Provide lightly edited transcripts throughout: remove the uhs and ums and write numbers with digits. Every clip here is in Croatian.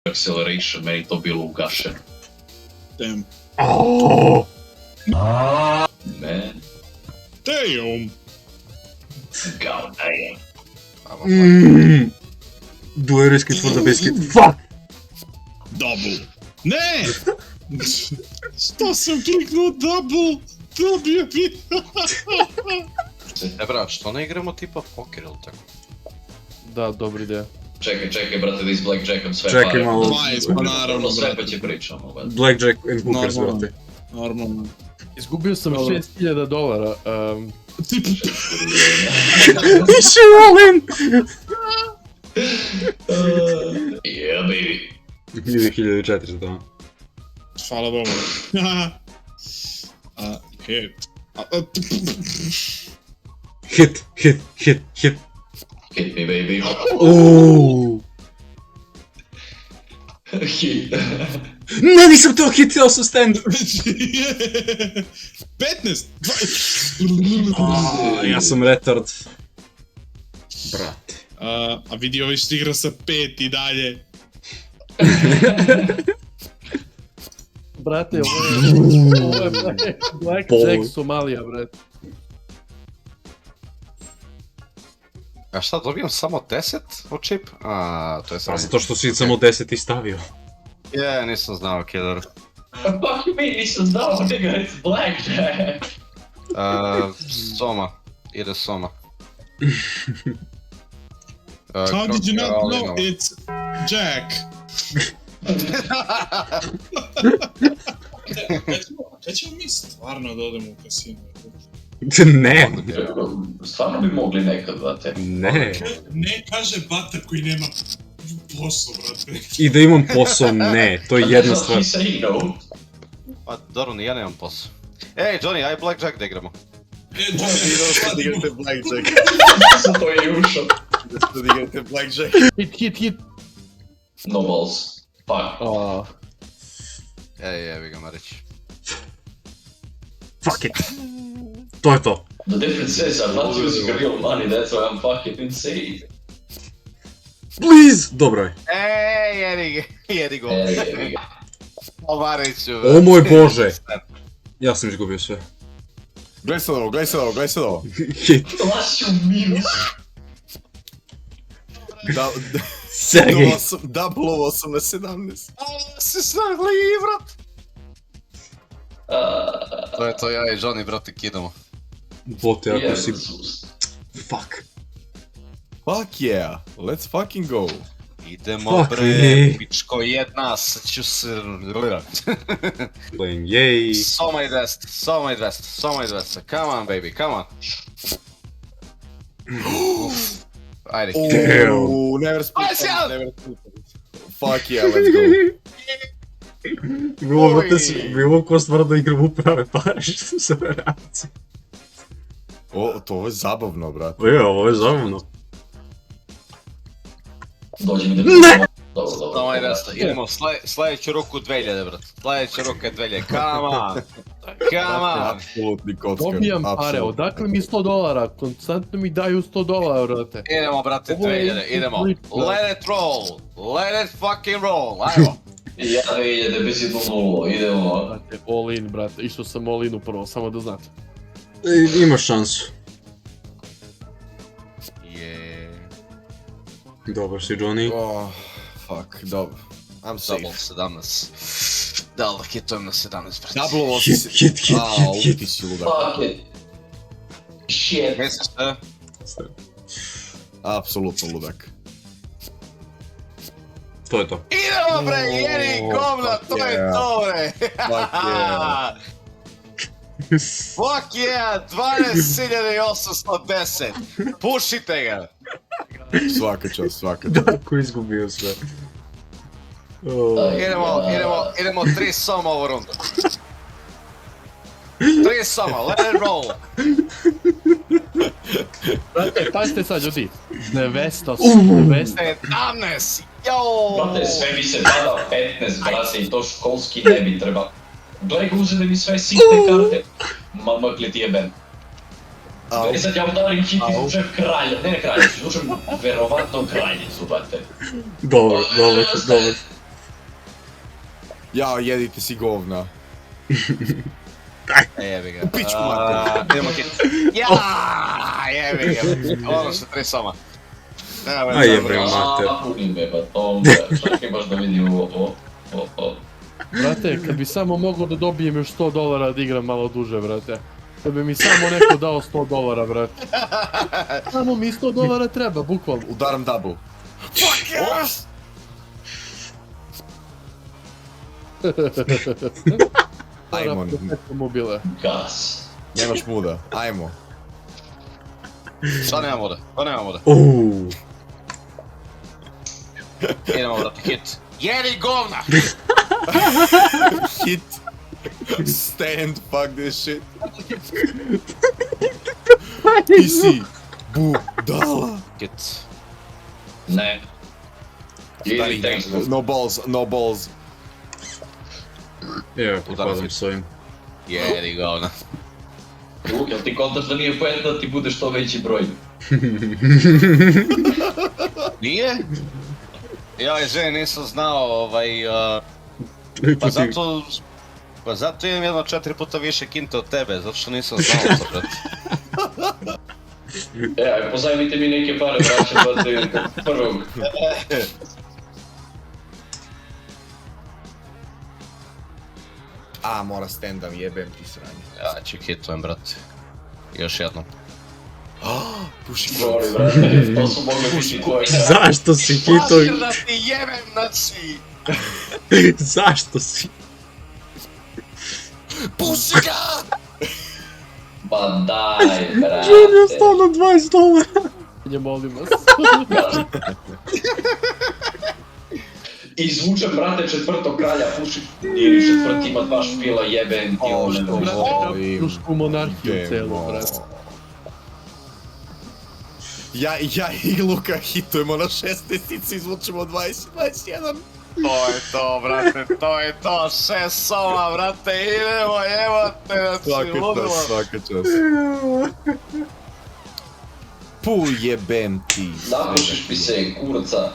Acceleration, meni to bilo ugašeno. Damn. Man, Damn! god damn. Dueriskit for the biscuit. Fuck! Double! Ne! Što sam kliknuo double? Dobio bi! Brat, što ne igramo tipa poker ili tako? Da, dobra ideja. Čekaj, brate, da iz Blackjackom sve Čekaj pare. malo. 20, pa naravno, Sve pa brate. će pričamo, brate. Blackjack and hookers, Normalno. brate. Normalno. Izgubio sam Dobro. $6,000. Tipo, Više volim! Yeah, baby. 1400. hvala Bogu. Hit. Hit, hit, hit, hit. Hit me, baby. Uuuu. Hit. Ne, nisam to hitio sa stand. 15! 20! Ja sam retard. Brate. A vidi ovaj što igra sa 5 i dalje. Brate, ovo je Black Pol. Jack Somalija, brate. A šta, dobijam samo 10 od čip? A, to je Pa sranje. zato što si samo 10 i stavio. Je, nisam znao, killer. Fuck me, nisam znao, nigga, it's Blackjack. Soma. Ide Soma. How did you not know it's Jack? Kad ćemo mi stvarno da odemo u kasino? Ne, Stvarno bi mogli nekad, brate. ne. Ne kaže bata koji nema posao, brate. I da imam posao, ne. To je jedna stvar. He say no. Pa, dobro, ni ja nemam posao. Ej, Johnny, aj Blackjack da igramo. Sad igrate Blackjack. Sam to je ušao. Sad igrate Blackjack. Hit. No balls. Fuck. Ej, jebi ga, Marić. Fuck it. To je to. The difference is I'm not using real money, that's why I'm fucking insane. Please! Dobro je. Ej, jedi go. Jebi ga. O, Mariću. O moj bože. Ja sam izgubio sve. Gledaj sad ovo, gledaj sad ovo. Hit. Laši u minus. Sergej. Double 8 na 17. Se snagli, brat. To je to, ja i Johnny, brate, kidamo. Bote, ako si... Fuck. Fuck yeah, let's fucking go. Idemo, Fuck bre, me. pičko jedna, sad ću se... Playing, yay. So my best, come on baby, come on. Ajde, Ooh, never split. Aj, sjad! Never split. Fuck yeah, let's go. Bilo, brate, bilo ko stvarno igram uprave pare, što se radi. O, to je zabavno, brate. Je, ovo je zabavno. Dođi mi da... Ne! Dobro. so my best, idemo sljedeću ruku 2000, brat. Sljedeća ruka 2000, come on. Come on. Apsolutni kockar. Dobijam pare, apsolutno. odakle mi $100? Konstantno mi daju $100, brate. Idemo, brate, Ovo je 2000, idemo. split, brate. Let it roll, let it fucking roll, ajmo. Ja 2000, bez jednu nulu, idemo. Brate, all in, brate. Išao sam all in upravo, samo da znate. Imaš šansu. Je, Dobar si, Johnny. Oh, fuck, dobro. I'm safe. double 17. Da li hitujem na 17, brate? Double 8. Hit. Uliti si ludak. Fuck it. Shit. Misliš se? Apsolutno ludak. To je to. Idemo, bre, jedi govna, to je yeah. to, bre. Fuck yeah. Fuck yeah, 12.810. Pušite ga. Svaka čast, svaka čast. Darko izgubio sve. Idemo 3 soma ovu rundu. 3 soma, let it roll. Brate, pazite sad, ljudi. 900. 17, jo. Brate, sve mi se dala 15, brate, i to školski ne bi treba. Gledaj ga, uzeli mi sve sitne karte. Makli ti jeben. I sad ja udarim hit i slučajem kralja, ne kralja, slučajem verovatno kraljicu, brate. Dobro. Ja, jedite si govna. Jebi ga. U pičku mater. Idemo hit. Ja, jebi ga. Ono se tri sama. A jebe mater. Punim me, pa to čekaj baš da vidim ovo. Brate, kad bi samo mogao da dobijem još $100 da igram malo duže, brate. Da bi mi samo neko dao $100, brate. Samo mi $100 treba, bukvalno. Udaram double. Fuck yes! Ajmo, Mobile. Gas. nemaš muda, ajmo. Šta nema vode? Šta nema vode? Uuu. Idemo, brate, hit. Jedi govna! Hit. Stand, fuck this shit. PC. Budala. Hit. Ne. Ili tekst. No balls, no balls. Evo, propadam s ovim. Jedi govna. Luk, jel ti kontaš da nije poenta da ti bude što veći broj? Nije? Ja i žene nisam znao, pa zato... Pa zato imam jedno 4 puta više kinta od tebe, zato što nisam znao to, brate. Aj pozajmite mi neke pare, braće, brate, prvog. A, mora standam, jebem ti sranje. Ja ću hitujem, brate. Još jednom. Puši Sorry, brate, to su mogli biti tvoje. Zašto si hito? Pažir da ti jebem, znači! Zašto si? Puši ga! Ba daj, brate. Želio stao na $20. Ja molim vas. I izvučem, brate, četvrtog kralja, puši, ili četvrti ima 2 špila, jebem ti O, ovo. što volim. Rušku monarhiju celu, brate. Ja i Luka hitujemo na 16-ici, izvučemo 20-21. To je to, brate, to je to, 6 soma, brate, idemo, jebate, znači, ludilo. Svaka čast. Jebem ti. Napušiš mi se, kurca.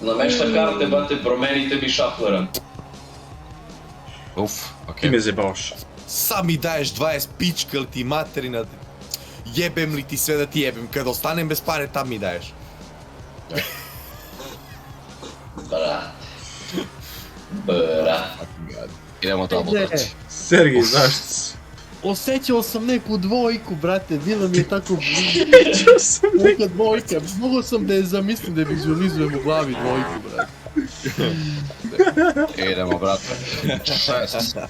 Namešta karte, brate, promenite mi šaflera. Uf, Ti okej. me zebavaš. Sam mi daješ 20 pička ili ti materina. Jebem li ti sve da ti jebem, kad ostanem bez pare tam mi daješ. Brat. Brat. Idemo double, brate. Sergej, zašto si? Osjećao sam neku dvojku, brate, bilo mi je tako blizu. Čuo sam Neka dvojka, mogao sam da je zamislim da vizualizujem u glavi dvojku, brate. Idemo, brate. 6.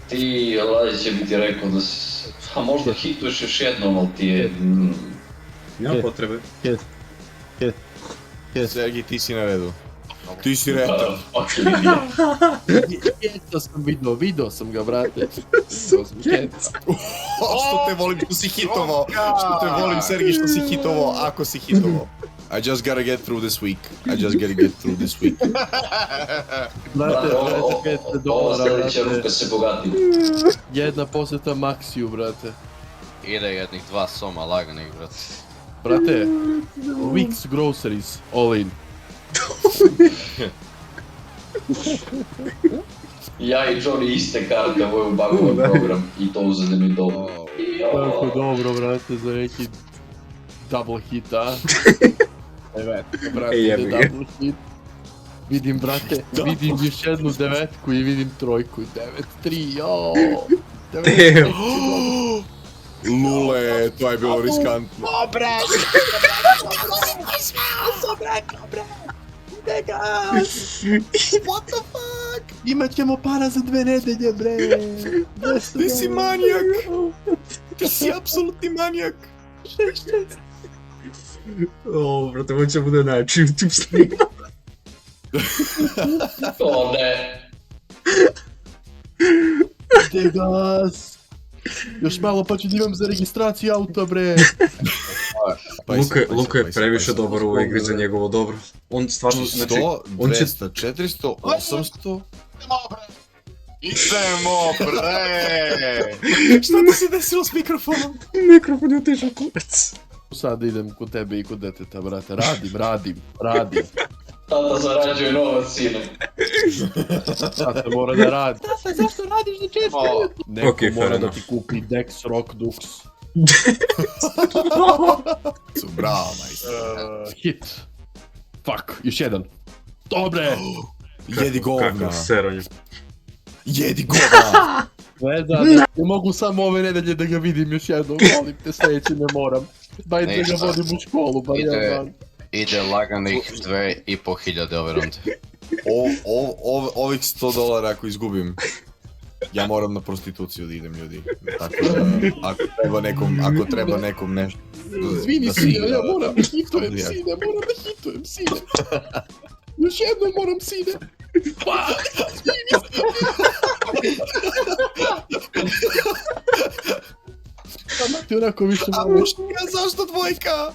Ti, Ladić bi ti rekao da si... A možda hituješ još jednom, ali ti je... nema potrebe. Sergij, ti si na redu. Ti si rekao. Kjeca sam video sam ga, brate. Video sam Kjeca. Što te volim što si hitovao. Što te volim, Sergij, što si hitovao, ako si hitovao. I just gotta get through this week. Brate, Ova $5, sljedeća ruka brate. se bogati. Jedna posjeta Maxiju, brate. Ide jednih 2 soma laganih, brate. Brate, Weeks Groceries, all in. Ja i Johnny iste karte, ovo je ubagovan program i to uzede mi dobro. Tako dobro, brate, za neki double hit, a? Brate, jebi ga. double hit. Vidim, brate, vidim još jednu devetku i vidim trojku i 9-3, joooo. Lule, to je bilo riskantno. Imat ćemo para za 2 nedelje, bre. Ti si manijak. Ti si apsolutni manijak. O, brate, ovo će bude najjači YouTube stream. O ne. Degas. Još malo pa ću da imam za registraciju auta, bre. Luka je previše dobar u ovoj igri za njegovo dobro. On stvarno, znači, 100, on će... 200, 400, 800. Idemo, bre! Šta ti se desilo s mikrofonom? Mikrofon je otišao kurac. Sad idem kod tebe i kod deteta, brate. Radim. Tata zarađuje novac, sine. Tata mora da radi. Tata, zašto radiš za često? O, Neko Okej, fair mora da enough. ti kupi Dex Rock Dux. Bravo, majstor. Hit. Fuck, još jedan. Dobre! Jedi govna. Kakav seranje. Jedi govna. Ne mogu samo ove nedelje da ga vidim još jednom, molim te, sljedeći ne moram. Daj da ga Ništa. vodim u školu, bar Ide. jedan dan. ide laganih 2500 ove runde. Ovih $100 ako izgubim, ja moram na prostituciju da idem, ljudi. Tako da, ako treba nekom nešto... Izvini da se- sine, ja moram da hitujem Ja. sine, moram da hitujem sine. Još jednom moram sine. Pa, izvini sine. Ti onako više A moraš. mušnika, zašto dvojka?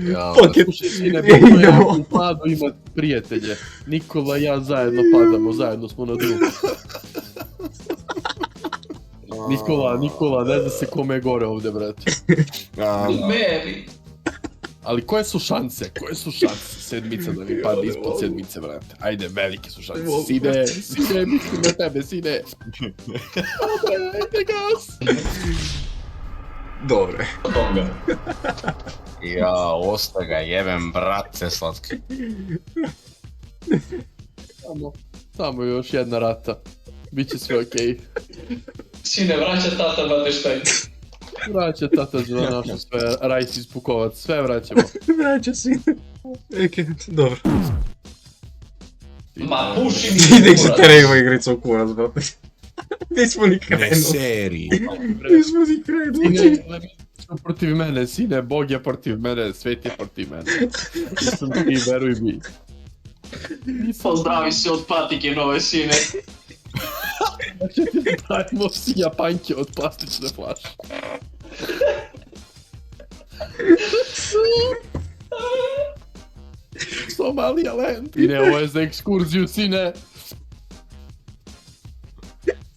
Ja, Fuck it. Slušaj sine, bilo ja u padu imat prijatelje. Nikola i ja zajedno padamo, zajedno smo na drugu. Nikola, ne zna se kome je gore ovdje, brate. Mary. Ali koje su šanse? Sedmica da mi padne ispod sedmice, brate. Ajde, velike su šanse. Sine, mislim na tebe, sine. Dobre, ajde gas. Dobre. Tonga. ja, osta ga jebem, brate, slatki. Samo još jedna rata. Biće sve okej. Sine, vraća tata Bateštaj. Vraća tata za našu sve, rajs iz Pukovac, sve vraćamo. Vraća si. Eke, dobro. Ma, puši mi Ide se kurac. terejva igrica u kurac, brate. Nismo ni Ne, krenuli. seriji. Nismo ni krenuli. Sine, protiv mene, sine, Bog je protiv mene, svet je protiv mene. Nisam ti, veruj mi. Pozdravi se od patike nove, sine. Znači ti dajemo si japanke od plastične flaše. Somalia land. Sine, ovo je za ekskurziju, sine.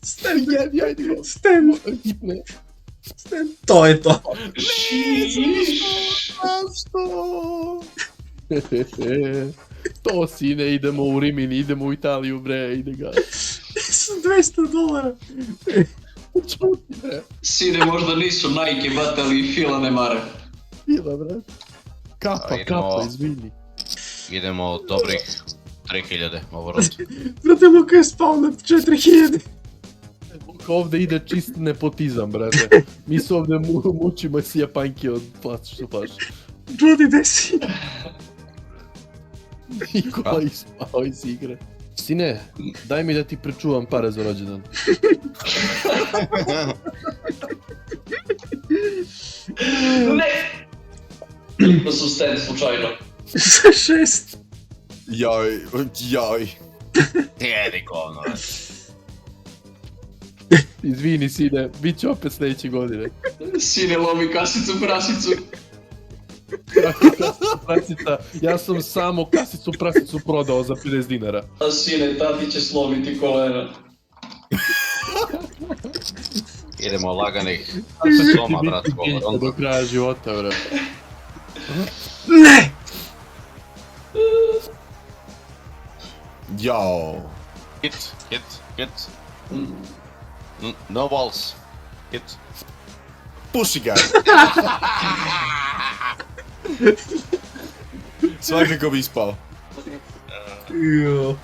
Stan, Jedi, ajde go. Stan, Hitne. Stan. To je to. To, sine, idemo u Rimini, idemo u Italiju, bre, ide ga. Su $200. Čuti, bre. Sine, možda nisu Nike batali i Fila ne mare. Bila, bre. Kapa, Idemo. izvini. Idemo dobrih 3000 ovo runde. Brate, Luka je spao na 4000. Luka ovdje ide čist nepotizam, brate. Mi se ovdje mučimo si japanke od plastične flaše. Judy, gde si? Nikola ispao iz igre. Sine, daj mi da ti prečuvam pare za rođendan. Ne! Kliknuo sam stand slučajno. Za 6. Joj. Jedi govno. Izvini, sine, bit će opet sljedeće godine. Sine, lomi kasicu prasicu. Prasica, ja sam samo kasicu prasicu prodao za 50 dinara. A sine, tati će slomiti kolena. Idemo laganih soma, brat, ovo Do runde. kraja života, bre. Ne! Jao. Hit. No balls. Hit. Puši ga. Svakako bi ispao. Jo.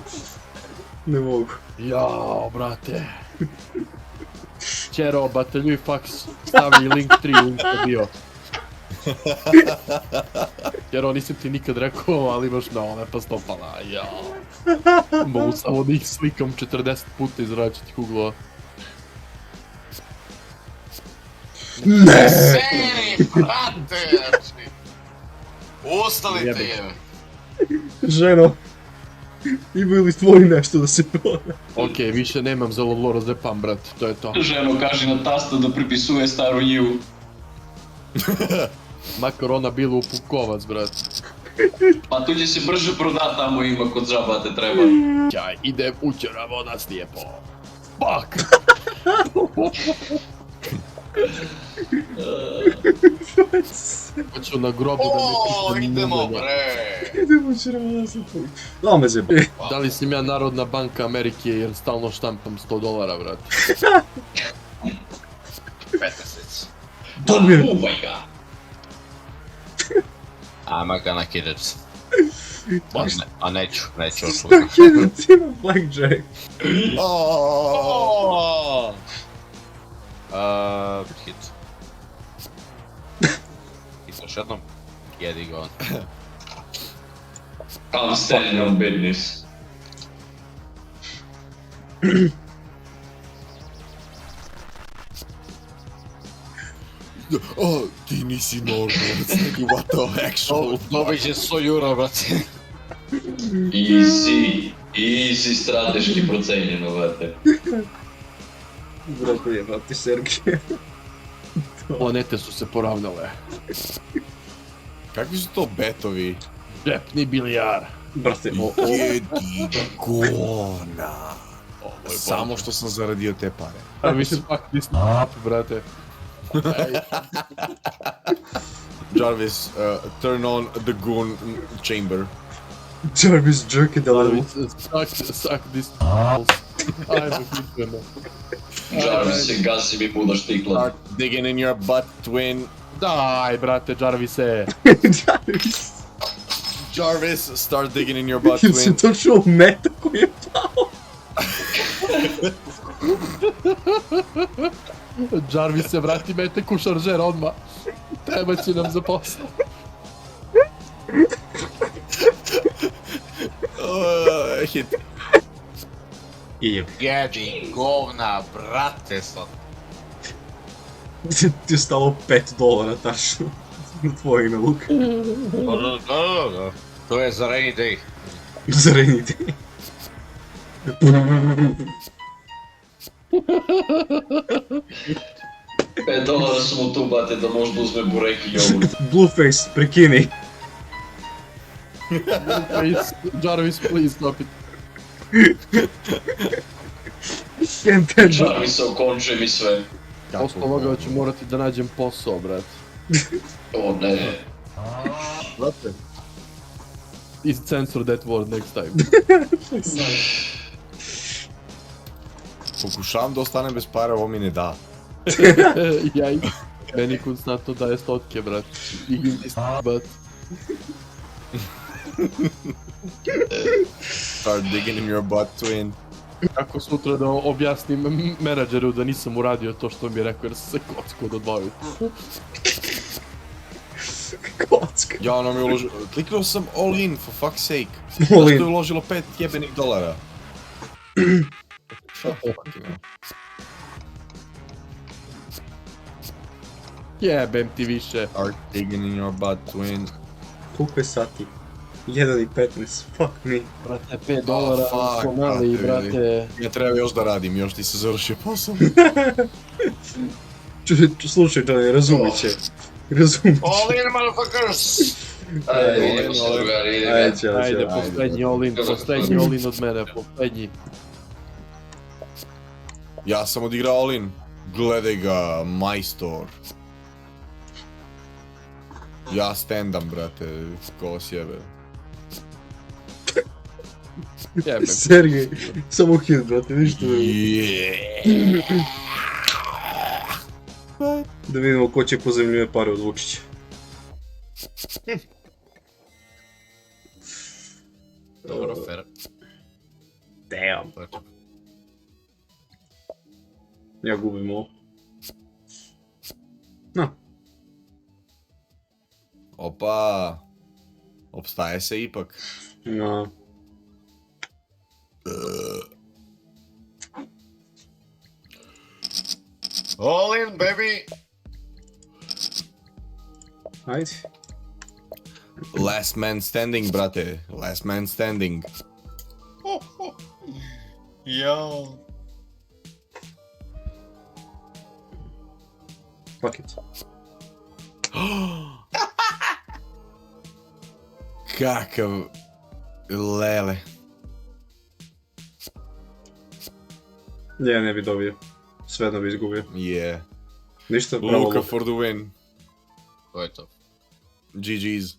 Ne mogu. Jao, brate. Čero, bataljuj faks, stavi link 3 u Insta bio. Čero, nisam ti nikad rekao, ali imaš mnogo lepa stopala, jao. Mogu samo da ih slikam 40 puta iz različitih uglova. Ne! Seri, brate! Ustanite Jebe. je. Ženo. Imaju li tvoji nešto da se proda? Okej, više nemam za loro zepam, brat, to je to. Ženo, kaži na tasta da pripisuje staru njivu. Makar ona bila u Pukovac, brat. Pa tu će se brže prodat, tamo ima kod žabate treba. Čaj, idem učeravo nas lijepo. Fuck! Hoću na grobu da mi piše idemo Nemanja. bre! Idemo červasati. Dame se. Da li sam ja Narodna banka Amerike jer stalno štampam $100, brate? 15. Dobio. Uvaj ga. I'm gonna kill it. A neću Šta očuvati. kida ti ima blackjack? Hit. Hit još jednom. Jedi ga on. I'm standing on business. Ti nisi normalac, neki what the actual. Dobit će 100 euro, brate. Easy strateški procenjeno, brate. Brate, jebati Sergej. Planete su se poravnale. Kakvi su to betovi? Džepni bilijar. Brate, Jedi gona. Samo što sam zaradio te pare. A mi se fuck this up, brate. Ej, Jarvis, turn on the goon chamber. Jarvis jerky da levu. suck this balls. Ajmo, hitujemo. Jarvis se gazi mi puno štikla. Start digging in your butt, twin. Daj, brate, Jarvise. Jarvis. Jarvis, start digging in your butt, Ili si twin. to čuo meta koji je pao? Jarvise, vrati mete ku šaržer odmah. Treba će nam za posao. Hit. I Jedi govna, brate sad. ti je stalo $5 tačno. Na tvoj ime, Luka. To je za rainy day. Za rainy day. $5 su mu tu, brate, da možda uzme burek i jogurt. Blueface, prekini. Please, Jarvis, please, stop it. Jarvis, okončuje mi sve. Posle ovoga ću morati da nađem posao, brate. O ne. Brate. Is censor that word next time. Pokušavam da ostanem bez para, ovo mi ne da. Jaj. Meni konstantno daje stotke, brate. Digging this butt. Start digging in your butt, twin. Kako sutra da objasnim menadžeru da nisam uradio to što mi je rekao jer sam se kockao do 2 ujutru. Kocka. Ja, ono mi uložio... Kliknuo sam all in, for fuck's sake. All Zašto je in. uložilo $5 jebenih dolara? Jebem ti više. Start digging in your butt, twin. Koliko je sati? 1:15, fuck me. Brate, $5, fuck, pomali, brate, brate. Ja treba još da radim, još ti se završio posao. Slušaj, Johnny, razumit će. Razumit će. All in, motherfuckers! Ajde, idemo se drugari, idemo. Ajde, ćao, Ajde, ćao. poslednji all-in, poslednji all-in od mene, poslednji. Ja sam odigrao all in. Gledaj ga, majstor. Ja standam, brate, ko vas jebe. Jebem. Sergej, samo hit, brate, ništa ne. Yeah. Da vidimo ko će pozemljuje pare od Vučića. Dobro, fair. Damn. Ja gubim ovo. No, Opa. Opstaje se ipak. no. All in, baby! Ajde. Last man standing, brate. Last man standing. Yo. Fuck it. Kakav... Lele. Ja ne bi dobio. Svejedno bi izgubio. Je. Ništa, bravo. Luka for the win. To je to. GG's.